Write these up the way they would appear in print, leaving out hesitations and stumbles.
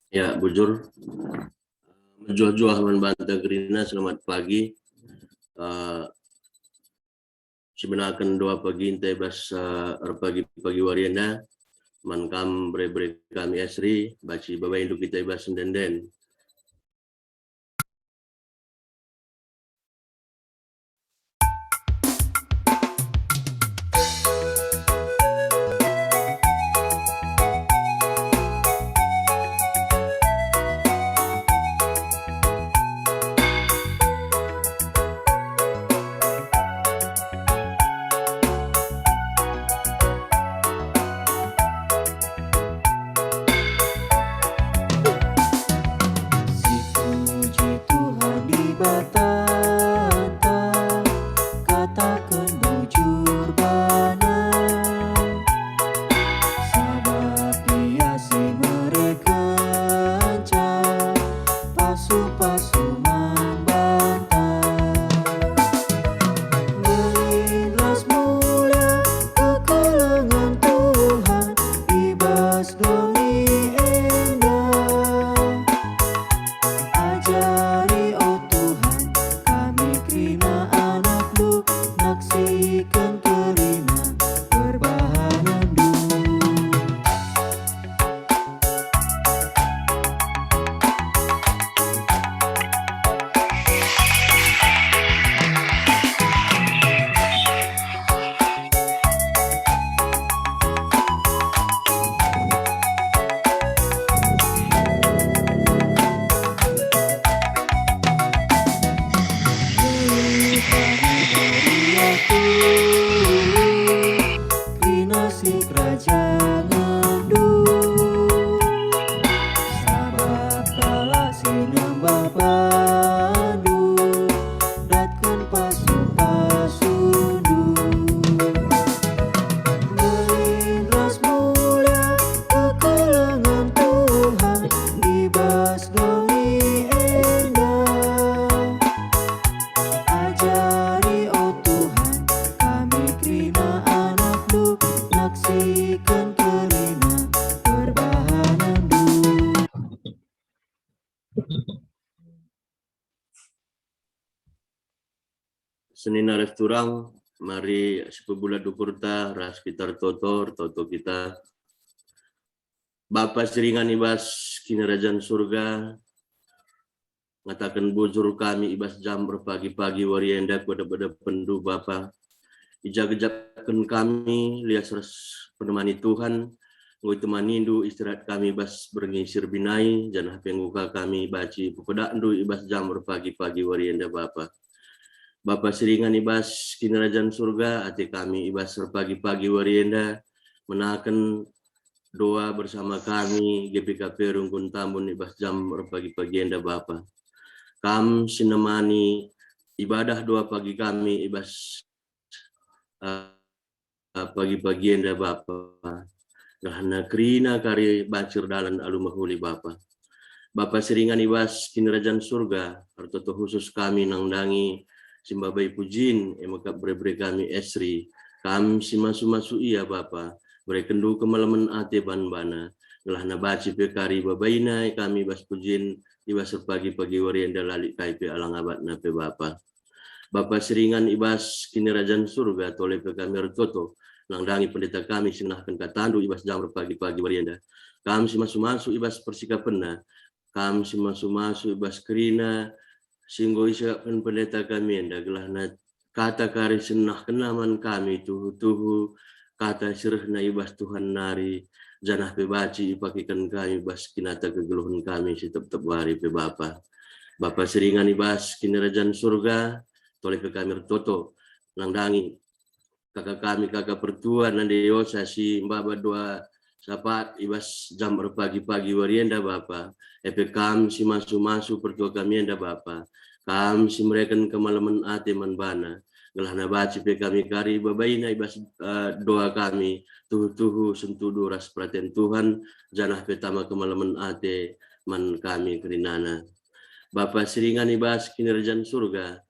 Ya, bujur. Menjual-jual membantah gerina, selamat pagi. Sebenarnya dua pagi intai bas pagi wariana mankam bre kami asri baci babai induk kita bas denden. Si puji Tuhan di batata, katakan bujur bana. Sabab ia si merekenca, pasu-pasu membantah. Melintas mulia kekelengan Tuhan, ibas doni endah. Ajari oh Tuhan, kami terima anak-Mu, naksikan terima perbahanan-Du. Rinasi kerajaan Du, sabab kala sinang Bapandu, datkan pasu-pasu Du. Melintas mulia kekelengan Tuhan, ibas doni endah. Ajari oh Tuhan, kami terima anak-Mu, naksikan terima perbahanan-Du. Senin arif turang mari sepebulan dukurta ras sekitar toto kita. Bapa seringan ibas kinerajan surga, ngatakan bujur kami ibas jam berpagi-pagi warienda pada pendu Bapa. Ijag-ijagkan kami lias ras penemani Tuhan, ngoi temanindu istirahat kami ibas berngisir binai, janah pengguka kami baci pupedandu ibas jam berpagi-pagi warienda Bapa. Bapa seringan ibas kinerajan surga, hati kami ibas berpagi-pagi warienda, menakan doa bersama kami GPKP Rungkun Tambun ibas jam berpagi-pagi enda Bapa. Kam sinemani ibadah doa pagi kami ibas pagi-pagi enda Bapa. Rahana krina kari bacir dalan alu mahuli Bapa. Bapa seringan ibas kinerajan surga, hartoto khusus kami nangdangi simbabai pujin emakap bre kami esri. Kam simasu-masu iya Bapa. Berekendu kemalaman ate ban-bana. Ngelahna baci pekari babaina kami bas pujin ibas pagi-pagi warienda lalik kaipe alang abad nape Bapa. Bapa seringan ibas kinerajan surga tole pe kami retoto nangdangi pendeta kami sinahkan katandu ibas jam pagi-pagi warienda. Kami simasu-masu ibas persikapenna. Kami simasu-masu ibas kerina singgo isyakan pendeta kami enda gelahna kata kari senah kenaman kami tuhu-tuhu kata sirhna ibas Tuhan nari janah pebaci ipakikan kami bas kinata kegeluhan kami si tep-tep wari pe Bapa. Bapa seringan ibas kinerajan surga toleh pe kami retoto nangdangi kakak kami kakak pertua nande yosa si mbaba dua sapat ibas jam pagi-pagi warienda Bapa. Epe kam si masu-masu pertua kami enda Bapa. Kam si mereka kemalaman ate manbana. Gelahna baci pe kami kari babaina ibas doa kami tuhu-tuhu sentudu ras perhatian Tuhan janah petama kemalaman ate man kami kerinana. Bapa seringan ibas kinerjan surga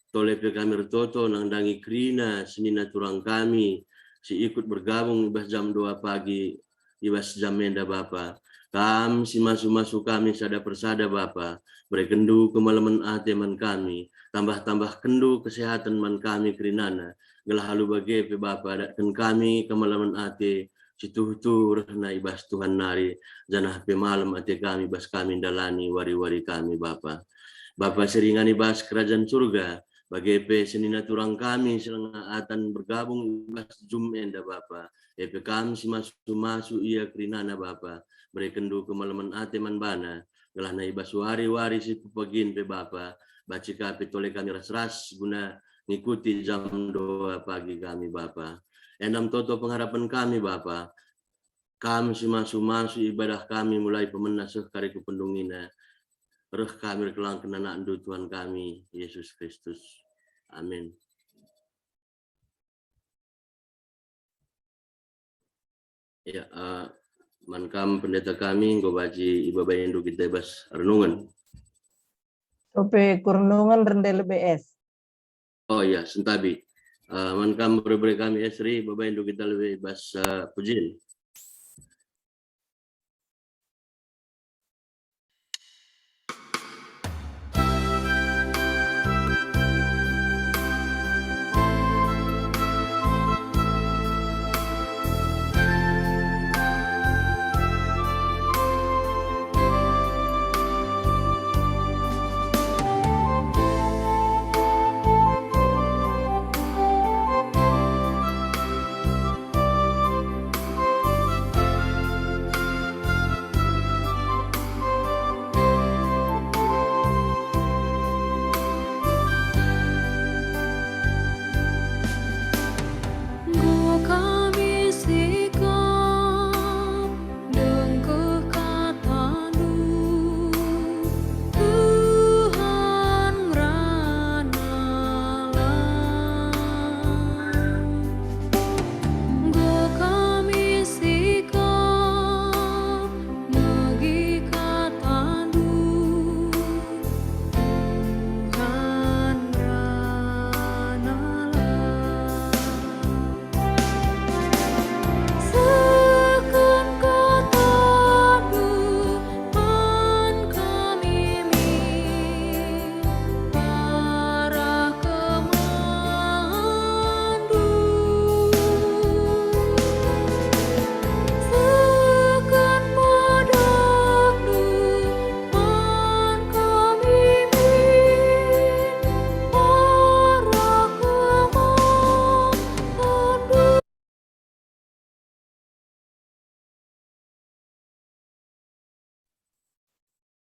tole pe kami retoto nangdangi krina senina turang kami si ikut bergabung ibas jam 2 pagi ibas jam menda Bapa. Kam si masu-masu kami sada persada Bapa, beri kendu kemalaman ate man kami, tambah-tambah kendu kesehatan man kami kerinana, gelah halu bage pe Bapa, datkan kami kemalaman ate, situh-tuh na ibas Tuhan nari, janah pe malam ate kami, bas kami dalani wari-wari kami Bapa. Bapa seringan ibas kerajaan surga, bagi pe senina turang kami selengatan bergabung ibas Zoom enda Bapa, epe kami si masu-masu iya kerinana Bapa, beri kendu kemalaman ate man bana, gelah na ibas wari-wari si pupagin pe Bapa, baci kape tole kami ras-ras guna ngikuti jam doa pagi kami Bapa. Enam toto pengharapan kami Bapa, kami si masu-masu ibadah kami mulai pemenasih kari kupendungina, roh kami kelang kenanaan Tuhan kami, Yesus Kristus. Amin. Ya, mankam pendeta kami, baji ibabai induk kita bas renungan. Tope kurnungan rendel BS. Oh ya, sentabi. Mankam berberi kami esri, ibabai induk kita lebih bas pujian.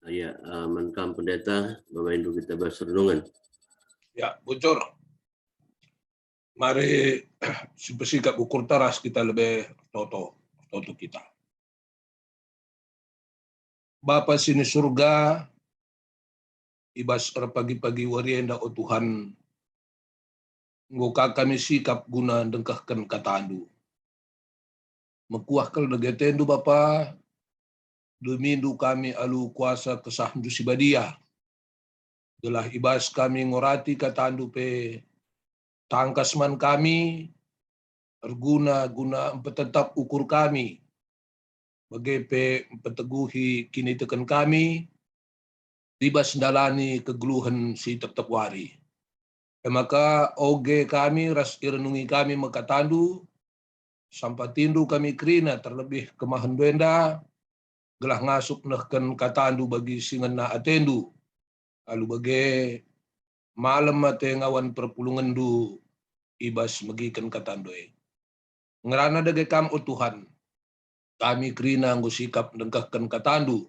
Ya, mankam pendeta, Bapak Induk kita bas renungan. Ya, bocor. Mari bersikap ukur taras kita lebih toto kita. Bapa sini surga, ibas pagi-pagi warienda o Tuhan, ngoka kami sikap guna dengkahkan kata andu. Mekuahkal negetendu Bapa, dumindu kami alu kuasa kesahndu sibadia. Gelah ibas kami ngorati kata andu pe tangkasman kami, guna tetap ukur kami, bagai peteguhi kini tekan kami, ribas dalani kegeluhan si tetap wari. Maka oge kami ras irenungi kami makatandu, sampatindu kami kerina terlebih kemahan benda, gelah ngasuk nehken katandu bagi singan na atendu, lalu bagai malam mate ngawan perpulungan du ibas magikan katandoe. Ngerana dage kam o Tuhan, kami kerina anggo sikap dengkahkan katandu,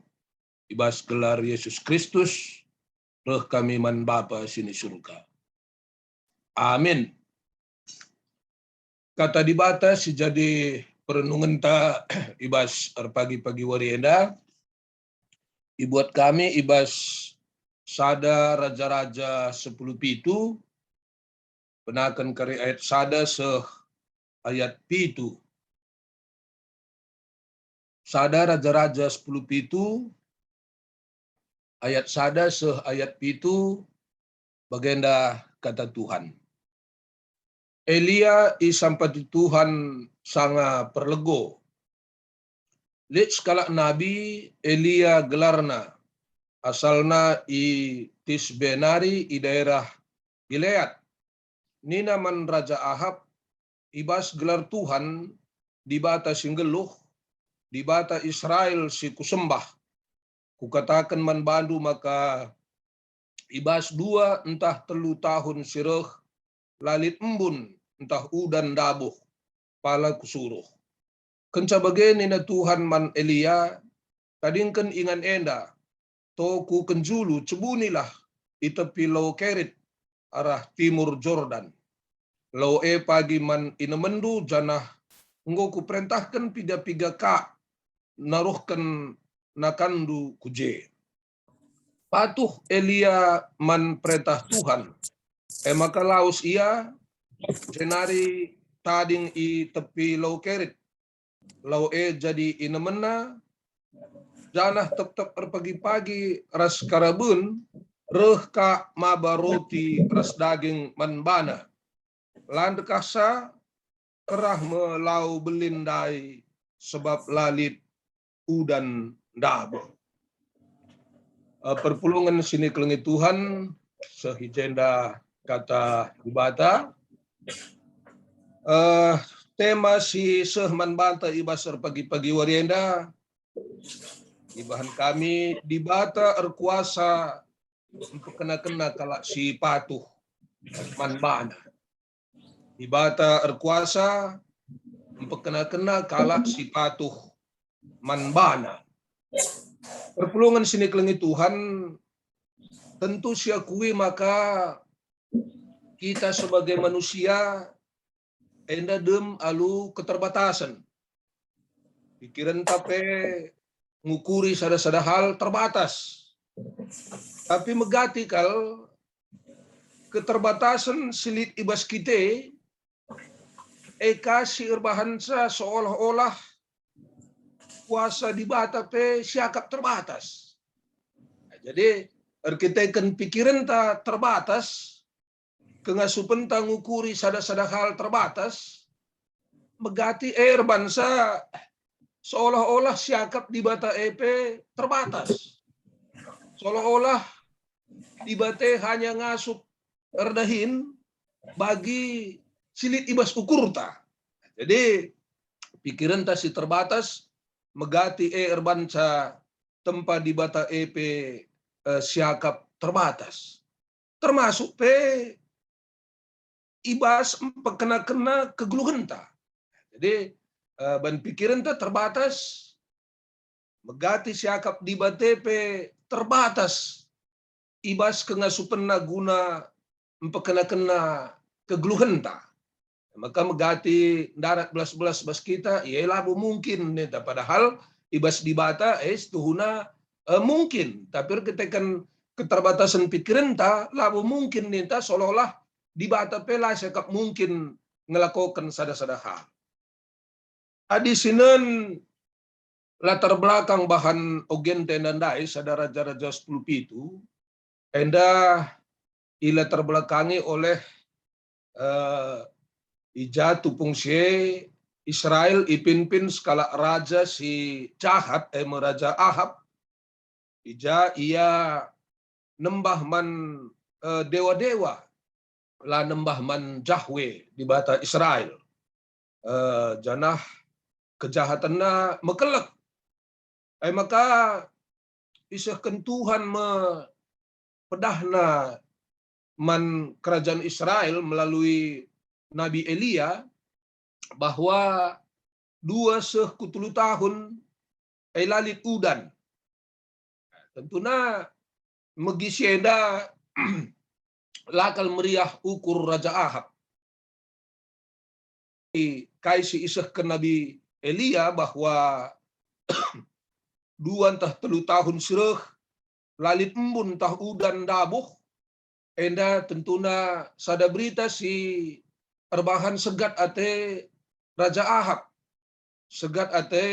ibas gelar Yesus Kristus, roh kami man Bapa sini surga. Amin. Kata dibatas jadi perenungan ta ibas pagi-pagi warienda, ibuat kami ibas sada raja-raja 10 pitu, penakan kari ayat sada seh ayat pitu. Sada raja-raja 10 pitu, ayat sada seh ayat pitu, bagenda kata Tuhan. Elia isampati Tuhan sanga perlego. Lit skala Nabi Elia gelarna. Asalna i Tisbenari i daerah Gilead. Nina man Raja Ahab ibas gelar Tuhan di bata singgeluh, di bata Israel si kusembah. Kukatakan man bandu maka ibas 2 entah 3 tahun sireh lalit embun entah udan dabuh pala kusuruh. Kenca bageni na Tuhan man Elia kadingken ingan enda to ku kenjulu cebunilah itepi lau kerit arah timur Jordan. Lau pagi man inemendu janah enggo ku perintahkan piga-piga ka naruhkan nakandu kuje. Patuh Elia man perintah Tuhan. Maka laus ia jenari tading i tepi lau kerit. Lau jadi inemena janah tetap pagi-pagi ras karabun reh ka maba roti ras daging manbana. Landekasa kerah melau belindai sebab lalit udan dabu. Perpulungan sini kelengi Tuhan sehijenda kata ibata. Tema si sehman banta ibasar pagi-pagi warienda ibahan kami di bata erkuasa untuk kena-kena kalak si patuh manbana. Di bata erkuasa untuk kena-kena kalak si patuh manbana. Perpulungan sini kelengi Tuhan tentu siakui maka kita sebagai manusia enda dem alu keterbatasan. Pikiran tape ngukuri sada-sada hal terbatas. Tapi megati kal keterbatasan silit ibas kita si irbahansa seolah-olah kuasa di bata pe siakap terbatas. Jadi arkiteken pikiran ta terbatas kengasupen ta ngukuri sada-sada hal terbatas megati irbansa seolah-olah siakap di bata EP terbatas. Seolah-olah di bata hanya ngasup erdahin bagi silit ibas ukurta. Jadi pikiran ta si terbatas megati erbansa tempat di bata EP siakap terbatas. Termasuk pe ibas pekena-kena keguluhenta. Jadi ban pikiran ta terbatas megati siakap di batepe terbatas ibas kengasupen na guna pekena-kena keguluhenta. Maka megati darat belas-belas bas kita ialah mungkin neta padahal ibas di bata tuhuna mungkin tapi ketekan keterbatasan pikiran ta labu mungkin neta seolah-olah di bata pela siakap mungkin ngelakukan sada-sada hal. Adi sinen latar belakang bahan ogen tenandai sada raja-raja 10 pitu enda latar belakangi oleh ija tupungsie Israel ipinpin skala raja si jahat Raja Ahab ija ia nembah man dewa-dewa la nembah man Jahwe di bata Israel janah kejahatannya mekelek. Maka isahkan Tuhan pedahna man kerajaan Israel melalui Nabi Elia bahwa 2 tahun lalit udan. Tentunya megisieda lakal meriah ukur Raja Ahab. Kaisi isahkan Nabi Elia bahwa 2 entah 3 tahun sireh lalit embun entah udan dabuh enda tentuna sada berita si erbahan segat ate Raja Ahab segat ate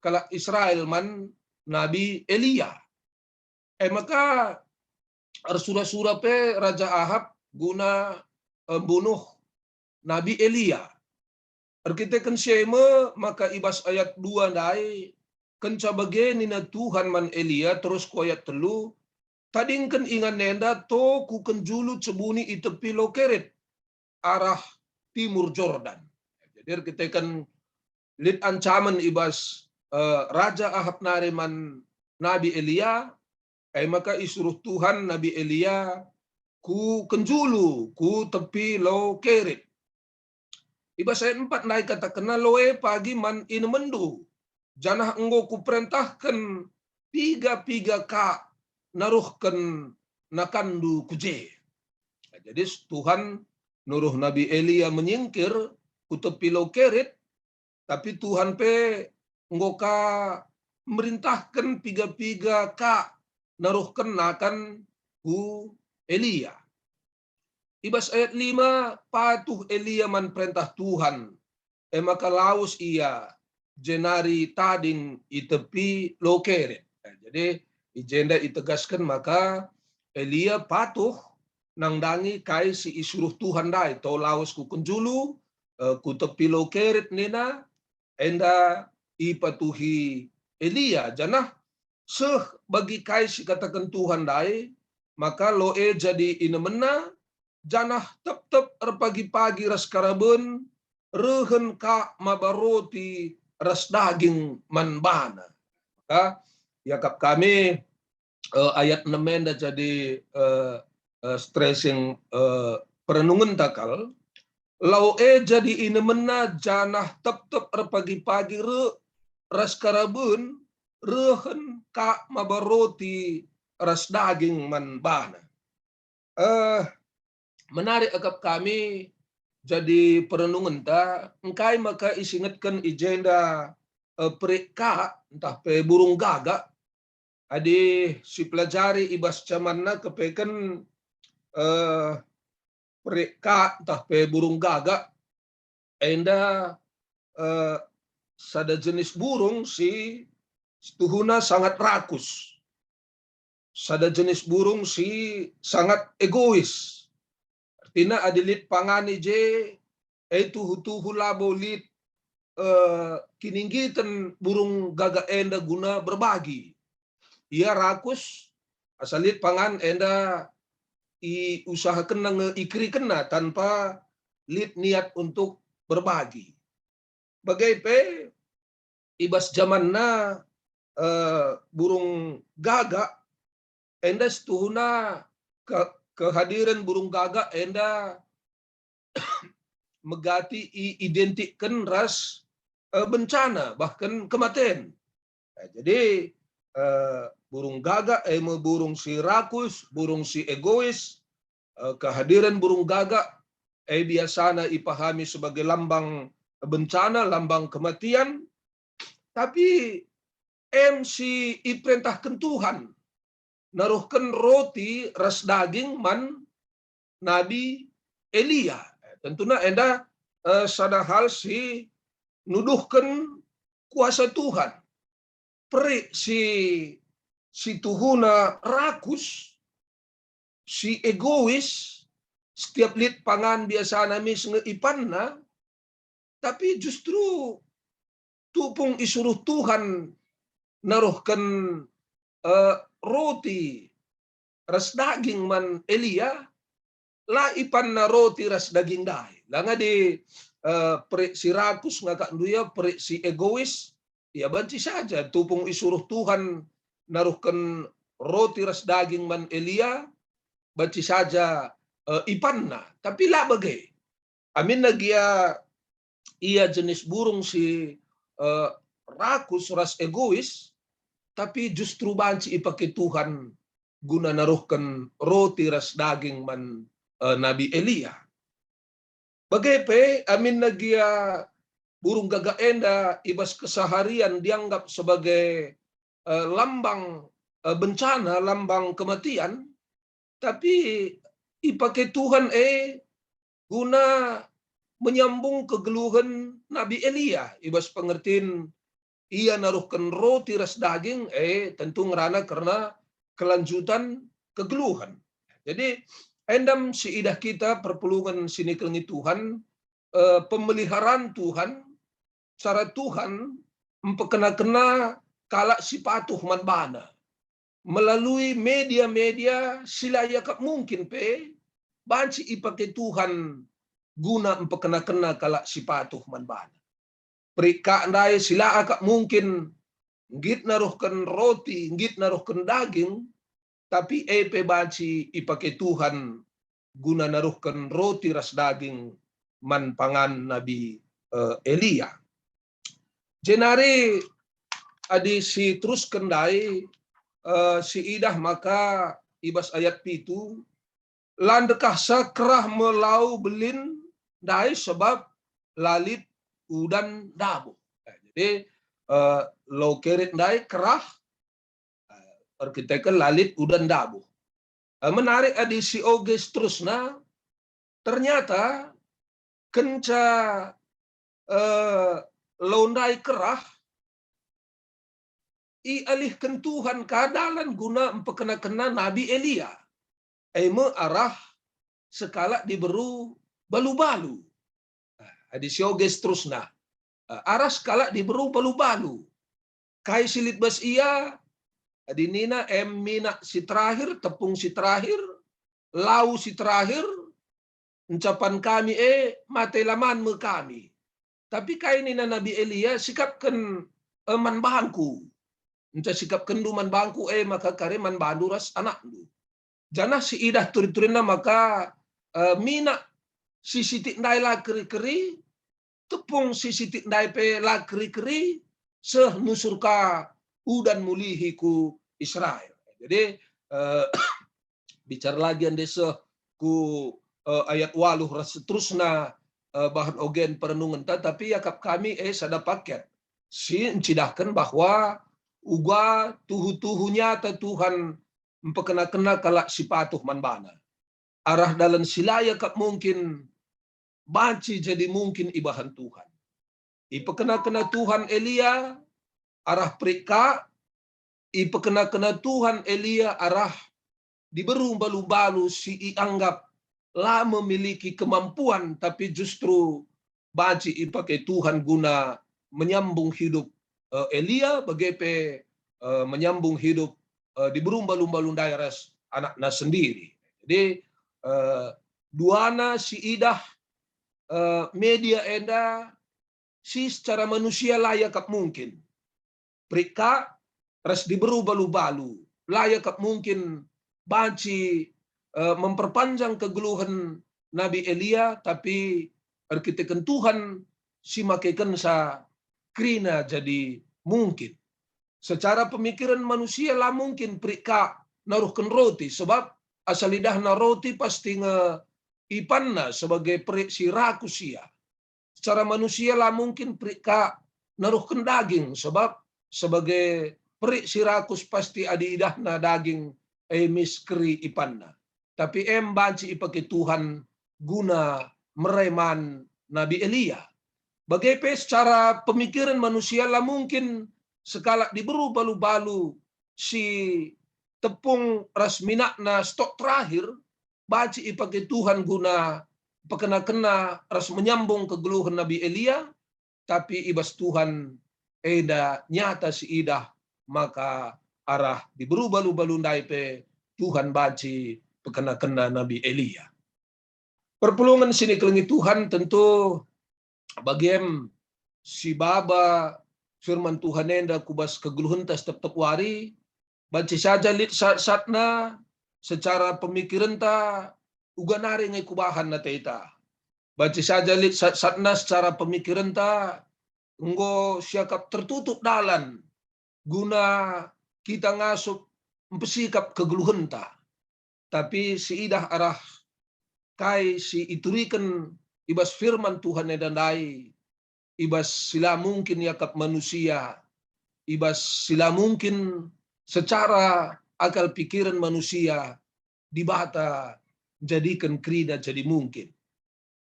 kala Israel man Nabi Elia maka arsura-sura pe Raja Ahab guna bunuh Nabi Elia. Arkitekan syema maka ibas ayat 2 dai kenca bageni na Tuhan man Elia terus koyat telu tadingken ingan nenda to ku kenjulu cebuni itepi lokeret arah timur Jordan. Jadi kita kan lid ancaman ibas Raja Ahab nariman Nabi Elia, maka isuruh Tuhan Nabi Elia ku kenjulu ku tepi lokeret. Ibas ayat 4 naik kata kena loe pagi man inemendu. Janah enggo ku perintahkan piga ka naruhkan nakandu kuje. Jadi Tuhan nuruh Nabi Elia menyingkir ku tepi lokeret, tapi Tuhan pe enggo ka merintahkan piga ka naruhkan nakan ku Elia. Ibas ayat 5, patuh Elia man perintah Tuhan. Maka laus ia jenari tading itepi lokeret. Jadi ijenda itegaskan maka Elia patuh nangdangi kai si isuruh Tuhan dai. Tau laus ku kenjulu ku tepi lokeret nena enda ipatuhi Elia. Janah seh bagi kai si katakan Tuhan dai maka loe jadi inemena janah tep pagi-pagi ras karabun rehen ka mabaroti ras daging manbana. Maka yakap kami ayat 6 enda jadi stressing perenungan takal lau jadi inemena janah tep pagi-pagi ras karabun rehen ka mabaroti ras daging manbana. Menarik agap kami jadi perenungan ta engkai maka isingatkan ijenda pereka entah pe burung gagak adi si pelajari ibas camanna kepeken pereka entah pe burung gagak enda sada jenis burung si tuhuna sangat rakus, sada jenis burung si sangat egois. Artinya adilit pangani je tuhu labo lit kininggitan burung gagak enda guna berbagi. Ia rakus asalit pangan enda usahakan ikri kena tanpa lit niat untuk berbagi. Bagai pe ibas zamanna burung gagak enda setuhuna kehadiran burung gagak enda megati identikkan ras bencana bahkan kematian. Jadi burung gagak burung si rakus, burung si egois, kehadiran burung gagak biasanya ipahami sebagai lambang bencana, lambang kematian. Tapi si iperintahkan Tuhan naruhkan roti ras daging man Nabi Elia. Tentunya enda sada hal si nuduhkan kuasa Tuhan. Peri si tuhuna rakus, si egois, setiap lit pangan biasa nami ipanna, tapi justru tupung isuruh Tuhan naruhkan roti ras daging man Elia la ipan na roti ras daging dai langa di perik si rakus ngakak duya perik si egois ya banci saja tupung isuruh Tuhan naruhkan roti ras daging man Elia banci saja ipanna tapi la bagai amin nagia ia jenis burung si rakus ras egois tapi justru banci ipake Tuhan guna naruhkan roti ras daging man Nabi Elia. Bagaimana amin nagia burung gagak enda ibas keseharian dianggap sebagai lambang bencana, lambang kematian, tapi ipake Tuhan guna menyambung kegeluhan Nabi Elia ibas pengertian ia naruhkan roti ras daging tentu ngerana karena kelanjutan kegeluhan. Jadi endam si idah kita perpelungan sini kelengi Tuhan pemeliharaan Tuhan cara Tuhan mempekena-kena kalak si patuh man bana. Melalui media-media silaya kap mungkin pe banci ipake Tuhan guna empekena-kena kalak si patuh man bana. Perika ndai sila akak mungkin ngit naruhkan roti, ngit naruhkan daging, tapi epe banci ipake Tuhan guna naruhkan roti ras daging man pangan Nabi Elia. Jenari adi si terus kendai si idah maka ibas ayat pitu landekah sakrah melau belin dai sebab lalit udan dabu. Jadi lo kerit dai kerah arkitekel lalit udan dabu. Menarik adi si oges terusna ternyata kenca londai kerah i alihkan Tuhan kadalan guna empekena-kena Nabi Elia. Eme arah sekala diberu balu-balu. Adi sioges terusna. Arah sekala diberu balu-balu. Kai silit bas ia, adi nina mina si terakhir, tepung si terakhir, lau si terakhir, encapan kami matelaman me kami. Tapi kai nina Nabi Elia sikapkan man bangku. Enca sikap kenduman bangku maka kareman banduras anak lu. Janah si idah turi-turina maka mina si sitik ndai la keri-keri tepung si sitik ndai pe la keri-keri seh nusurka udan mulihiku Israel. Jadi bicara lagi ande seh ku ayat 8 seterusna bahan ogen perenungan tapi yakap kami sada paket si encidahkan bahwa uga tuhu-tuhunya ta Tuhan empekena-kena kalak si patuh man bana. Arah dalam silaya kap mungkin banci jadi mungkin ibahan Tuhan. Ipekena-kena Tuhan Elia arah perika, ipekena-kena Tuhan Elia arah diberu balu-balu si ianggap lah memiliki kemampuan tapi justru banci ipakai Tuhan guna menyambung hidup Elia bagepe menyambung hidup di berumba-lumba dairas anaknya sendiri. Jadi duana si idah media enda si secara manusia layak mungkin. Perika ras di berumba-lumbalu layak mungkin banci memperpanjang kegeluhan Nabi Elia tapi arkiteken Tuhan si makaikan sa krina jadi mungkin. Secara pemikiran manusia lah mungkin perika naruhkan roti sebab asal lidah na roti pasti nge ipanna sebagai perik si rakusia. Secara manusia lah mungkin perika naruhkan daging sebab sebagai perik si rakus pasti adi idahna daging miskeri ipanna. Tapi banci ipakai Tuhan guna mereman Nabi Elia. Bagaimana secara pemikiran manusia lah mungkin sekala diberu balu-balu si tepung ras minakna stok terakhir baci ipakai Tuhan guna pekena-kena ras menyambung kegeluhan Nabi Elia tapi ibas Tuhan eda nyata si idah maka arah diberu balu-balu ndaipe Tuhan baci pekena-kena Nabi Elia. Perpulungan sini kelengi Tuhan tentu bagiem si baba firman Tuhan enda kubas kegeluhan tas tetap wari banci saja lit satna secara pemikiran ta uga nari ngai kubahan na teita banci saja lit satna secara pemikiran ta enggo siakap tertutup dalan guna kita ngasup mempesikap kegeluhan ta tapi si idah arah kai si iturikan ibas firman Tuhan edandai ibas sila mungkin yakap manusia ibas sila mungkin secara akal pikiran manusia dibata jadikan krida jadi mungkin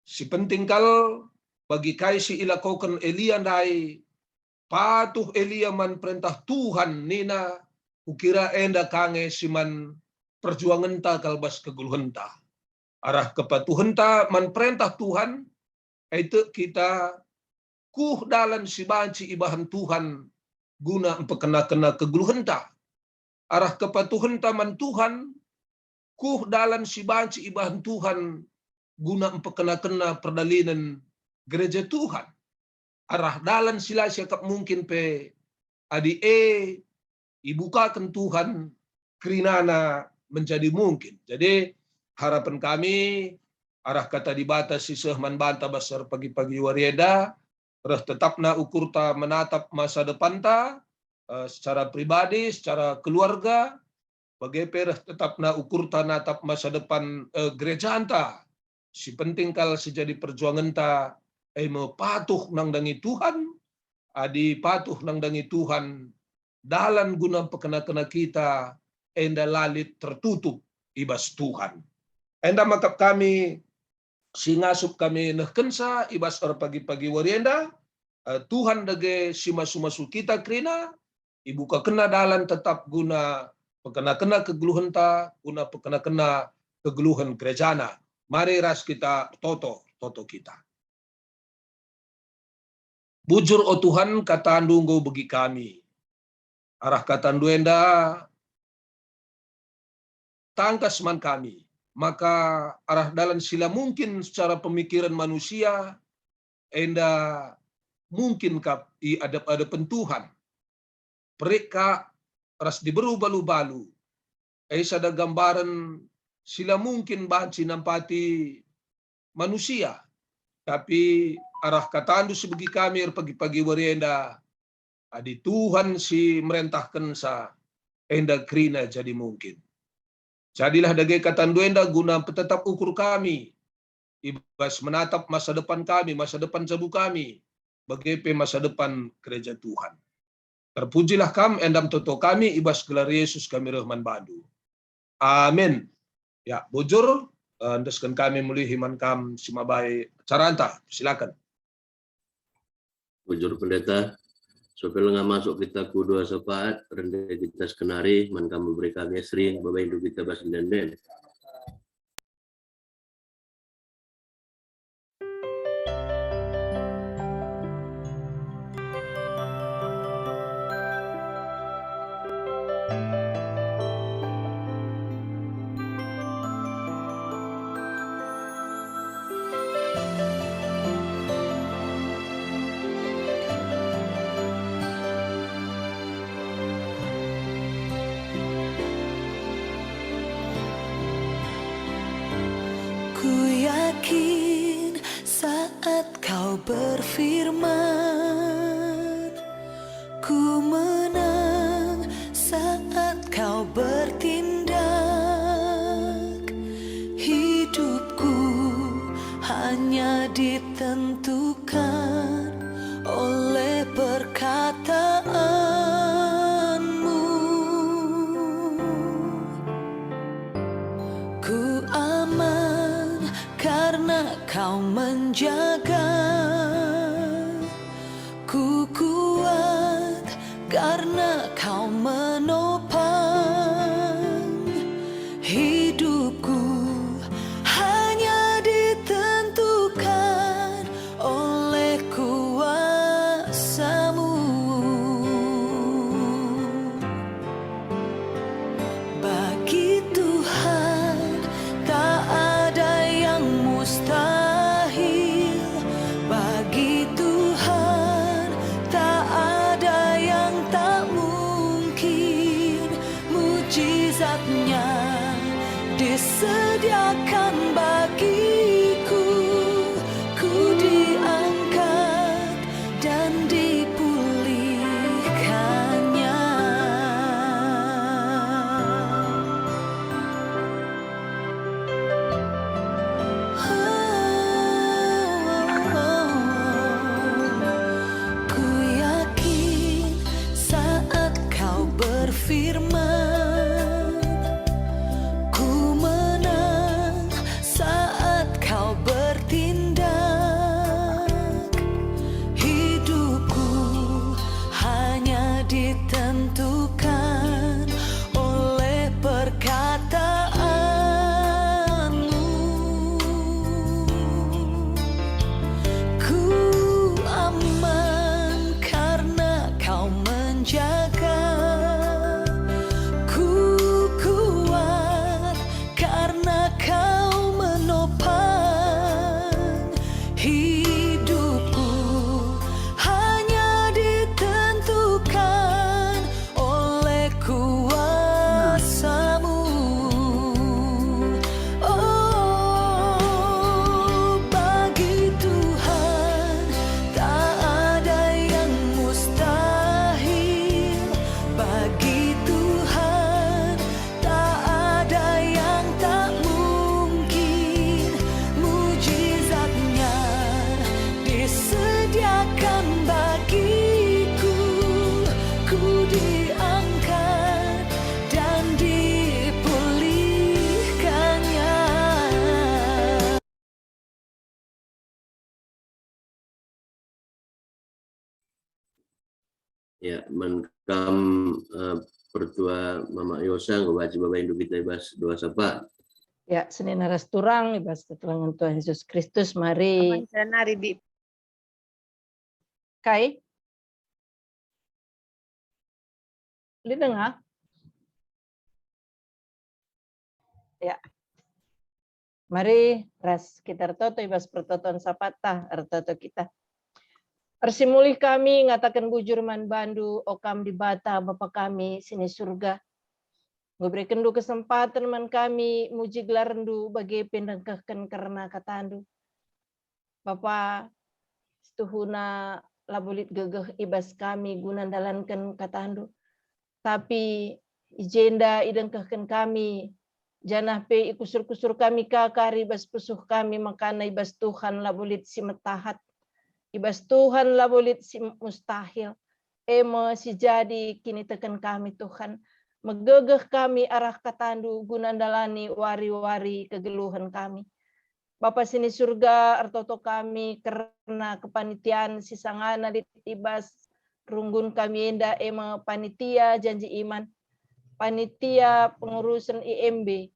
si penting kal bagi kai si ilakokan Elia ndai patuh Elia man perintah Tuhan nina ukira enda kange siman perjuangan ta kalbas kegeluhan ta arah kepatuhan ta man perintah Tuhan itu kita kuh dalam si banci ibahan Tuhan guna empekena-kena kegeluhenta. Arah kepatuhenta man Tuhan, kuh dalam si banci ibahan Tuhan, guna empekena-kena perdalinan gereja Tuhan. Arah dalam sila siakap mungkin pe adi ibukakan Tuhan kerinana menjadi mungkin. Jadi harapan kami arah kata dibatasi sehman banta besar pagi-pagi warieda, reh tetapna ukurta menatap masa depan ta secara pribadi, secara keluarga, bagi pereh tetapna ukurta natap masa depan gereja anta. Si penting kal sejadi perjuangan ta mau patuh nang dangi Tuhan, adi patuh nang dangi Tuhan, dalam guna pekena-kena kita, enda lalit tertutup ibas Tuhan. Enda makap kami, singasup kami nehkensa ibas or pagi-pagi warienda, Tuhan dage simasu-masu kita krina, ibuka kena dalan tetap guna pekena-kena kegeluhenta, guna pekena-kena kegeluhan gerejana. Mari ras kita toto kita. Bujur o Tuhan kata andunggo bagi kami. Arah kata anduenda tangkas man kami. Maka arah dalam sila mungkin secara pemikiran manusia enda mungkin kap i adap-adapan Tuhan. Mereka ras diberu balu-balu. Sada gambaran sila mungkin banci nampati manusia. Tapi arah katandu sebagi kami pagi-pagi warienda adi Tuhan si merentahkan sa enda krina jadi mungkin. Jadilah dagai katandu enda guna tetap ukur kami ibas menatap masa depan kami, masa depan sabu kami bagi masa depan gereja Tuhan. Terpujilah kam endam toto kami ibas gelar Yesus kami Rahman Badu. Amin. Ya, bujur andaskan kami muli himan kam simabai caranta. Silakan. Bujur pendeta, sopel nga masuk kita kudua sepaat, rendah kita skenari, man kamu beri kami sering, bapak ibu kita bas den. Berfirman, ku menang saat kau bertindak. Hidupku hanya ditentukan oleh perkataanmu. Ku aman karena kau menjaga. Ku kuat karena kau menopang. Hidupku hanya ditentukan oleh kuasa-Mu. Bagi Tuhan tak ada yang mustahil. Bagi Tuhan tak ada yang tak mungkin. Mujizatnya disediakan bagiku. Ku diangkat dan dipulihkannya. Ku yakin saat kau berfirman, ku menang Ya, menkam pertua Mama Yosa ngebaca Bapak Indo kita ibas doa sapa. Ya, Senin naras turang ibas ketelangan Tuhan Yesus Kristus mari Nari di kai. Didengar? Ya. Mari ras kita toto ibas pertoton sapata artoto kita. Persimulih kami ngatakan bujur man bandu okam di bata Bapa kami sini surga. Ngobrekan du kesempatan man kami muji gelar-ndu bagi pendengkahkan karena katandu. Bapa setuhuna labulit gegeh ibas kami guna dalankan katandu. Tapi ijenda idengkahkan kami janah pe ikusur-kusur kami kakari ibas pusuh kami makana ibas Tuhan labulit si metahat. Ibas Tuhan labulit si mustahil. Emo si jadi kini tekan kami Tuhan. Megegeh kami arah katandu gunandalani wari-wari kegeluhan kami. Bapa sini surga artoto kami karena kepanitiaan sisangana ditibas runggun kami enda ema panitia janji iman. Panitia pengurusan IMB.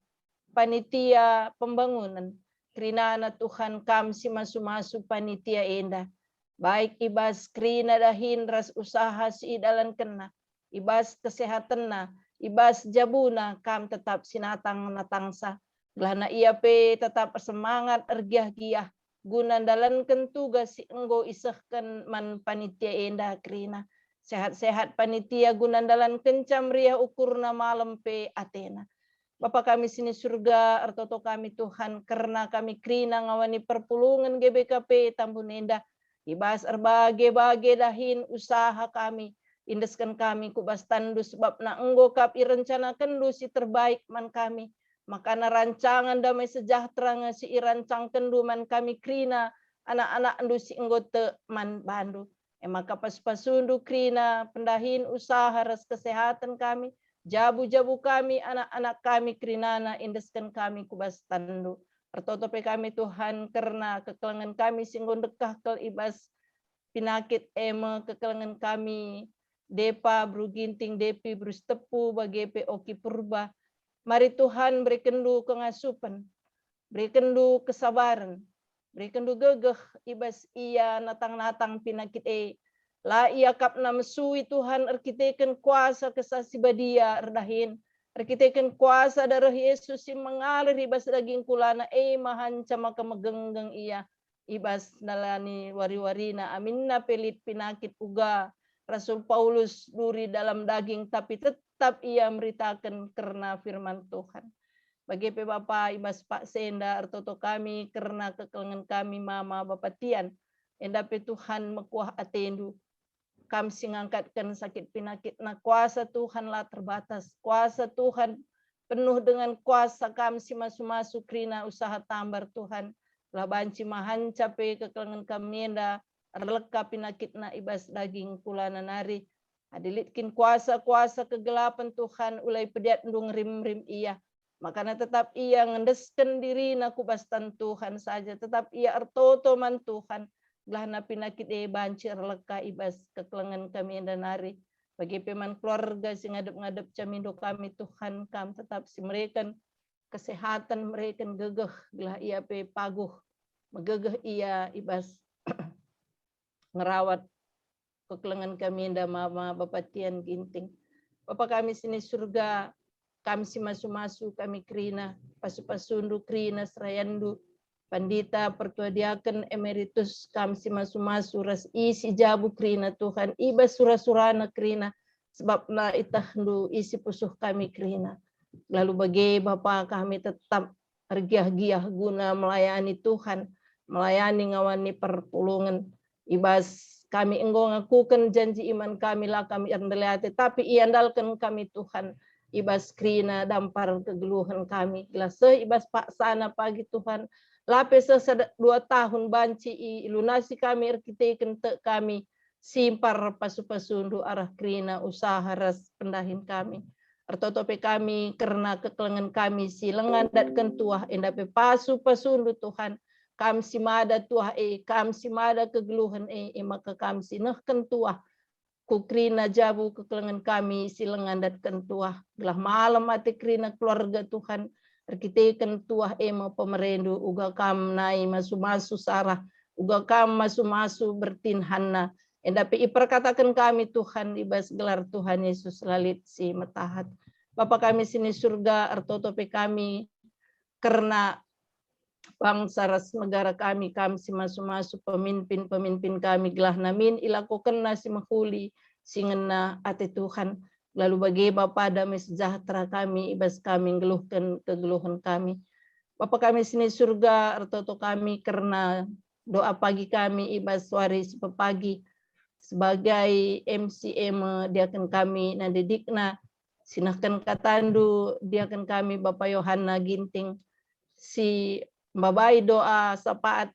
Panitia pembangunan. Krina Tuhan kami si masu-masu panitia enda. Baik ibas krina dahin ras usaha si dalan kena. Ibas kesehatan na. Ibas jabuna kam tetap sinatang natangsa. Gelana ia pe tetap semangat ergiah-giah. Guna dalankan tugas si enggo isahkan man panitia enda krina. Sehat-sehat panitia guna dalan kencam riah ukurna malam pe Athena. Bapa kami sini surga artoto kami Tuhan karena kami krina ngawani perpulungan GBKP Tambun Endah. Ibas erbage-bage dahin usaha kami. Indeskan kami kubas tandu sebab na enggo kap irencanakan lu si terbaik man kami. Makana rancangan damai sejahtera ngasi irancang kendu man kami krina anak-anak ndu si enggo te man bandu. Maka pas-pasundu krina pendahin usaha ras kesehatan kami. Jabu-jabu kami anak-anak kami krinana indeskan kami kubas tandu. Pertotope kami Tuhan karena kekelangan kami singgon dekah kel ibas pinakit eme kekelangan kami depa bruginting depi brus tepu bagi oki purba. Mari Tuhan berikan du kengasupan, berikan du kesabaran, berikan du gegeh ibas ia natang-natang pinakit la ia kapna mesui Tuhan arkiteken kuasa kesasi badia erdahin. Arkiteken kuasa darah Yesus yang mengalir ibas daging kulana mahanca maka megenggeng ia ibas nalani wari-warina aminna pelit pinakit uga Rasul Paulus duri dalam daging tapi tetap ia meritakan karena firman Tuhan. Bagi Bapa ibas Pak Senda artoto kami karena kekelengan kami mama Bapak Tian endape Tuhan mekuah atendu. Kami singangkatkan sakit pinakit na kuasa Tuhan lah terbatas. Kuasa Tuhan penuh dengan kuasa kami si masu-masu krina usaha tambar Tuhan. Lah banci mahan cape kekelangan kami enda releka pinakit na ibas daging kulana nari. Adilitkin kuasa-kuasa kegelapan Tuhan ulai pediat ndung rim-rim ia. Makanya tetap ia ngendeskan diri na kubastan Tuhan saja. Tetap ia artoto man Tuhan. Gelana pinakit bancir leka ibas kekelengan kami danari bagi peman keluarga sing ngadep-ngadep camindo kami Tuhan kami tetap si mereka kesehatan mereka gegeh gelah ia pe paguh megegeh ia ibas ngerawat kekelengan kami nda mama Bapak Tian Ginting. Bapak kami sini surga kami si masu-masu kami krina pasu-pasundu krina serayandu Pandita pertuadiakan emeritus kami si masu-masu ras isi jabu krina Tuhan iba surah-surana krina sebab na itahdu isi pusuh kami krina. Lalu bagi Bapa kami tetap ergiah-giah guna melayani Tuhan, melayani ngawani perpulungan ibas kami enggo ngakukan janji iman kami lah kami andaliate tapi iandalkan kami Tuhan ibas krina dampar kegeluhan kami. Gelas ibas pak sana pagi Tuhan lapis 2 tahun banci ilunasi kami arkiteken te kami simpar pasu-pasundu arah krina usaha ras pendahin kami. Artotope kami karena kekelengan kami si lengan datkan tuah endape pasu-pasundu Tuhan. Kami si mada tuah kami si mada kegeluhan maka kami si nehken tuah. Kukrina jabu kekelengan kami silengan dat kentuah gelah malam ati krina keluarga Tuhan arkiteken tuah ema pemerendu uga kam nai masu-masu sarah uga kam masu-masu bertinhanna endapi iperkatakan kami Tuhan ibas gelar Tuhan Yesus lalit si metahat Bapa kami sini surga artotope kami karena bangsa ras negara kami si masu-masu pemimpin kami gelah namin ilakukan nasi mahuli singena ati Tuhan lalu bagi Bapa damai sejahtera kami ibas kami ngeluhkan kegeluhan kami Bapa kami sini surga artoto kami karena doa pagi kami ibas wari sepagi sebagai MCM diakan kami nadidikna sinahkan katandu diakan kami Bapak Yohana Ginting si Babai doa sapaat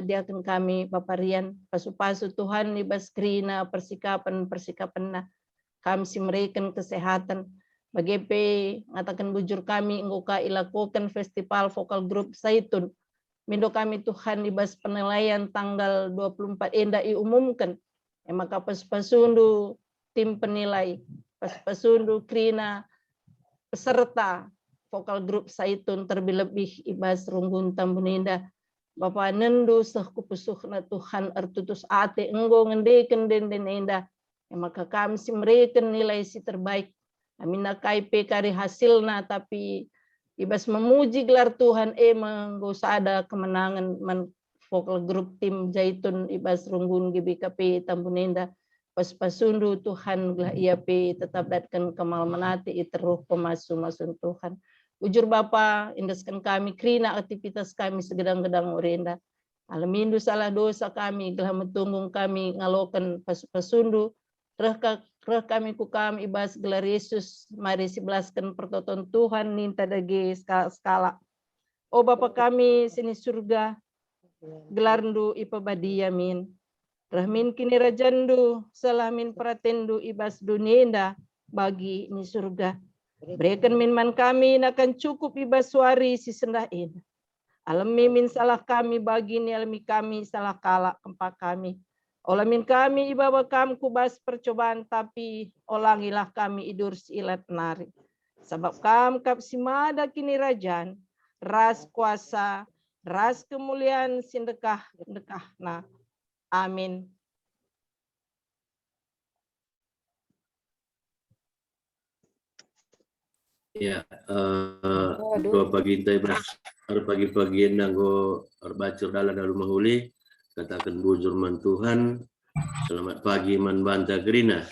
diakan kami Bapak Rian pasu-pasu Tuhan ibas krina persikapan kami si mereka kesehatan bagi ngatakan bujur kami nguka ilakukan festival vokal grup Zaitun mindo kami Tuhan ibas penilaian tanggal 24 enda diumumkan maka pasundu tim penilai pasundu krina peserta vokal grup Zaitun terlebih ibas runggun tambuninda Bapak nendu sehkupusuhna Tuhan artutus ate enggo ngendeken den indah maka kami si mereka nilai si terbaik amina KIP kari hasilna tapi ibas memuji gelar Tuhan enggo ada kemenangan vokal grup tim Zaitun ibas runggun GBKP tambuninda pas-pasundu Tuhan gelah IAP tetap datkan kemal menati iteruh pemasu-masun Tuhan ujur Bapa indaskan kami krina aktivitas kami segedang-gedang orenda alamindu salah dosa kami gelah metunggung kami ngalokan pasundu reh kami ku kami ibas gelar Yesus mari sebelaskan pertoton Tuhan ninta dagi skala oh Bapa kami sini surga gelarndu ipabadia min rahmin kini rajandu salamin pratendu ibas dunia bagi ni surga berikan minman kami akan cukup ibas suari si sendahin alami min salah kami bagi ni alami kami salah kala empat kami olamin kami ibawa kami kubas percobaan tapi olangilah kami idur silat nari sebab kami kapsimada kini rajan ras kuasa ras kemuliaan sindekah nah amin. Ya, doa pagi intai pagi-pagi nanggo baca dalam mahuli katakan bujur man Tuhan. Selamat pagi man banta gerina.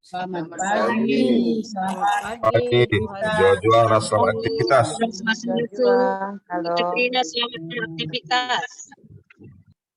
Selamat pagi. Selamat pagi. Juara selamat aktivitas. Halo. Selamat beraktivitas.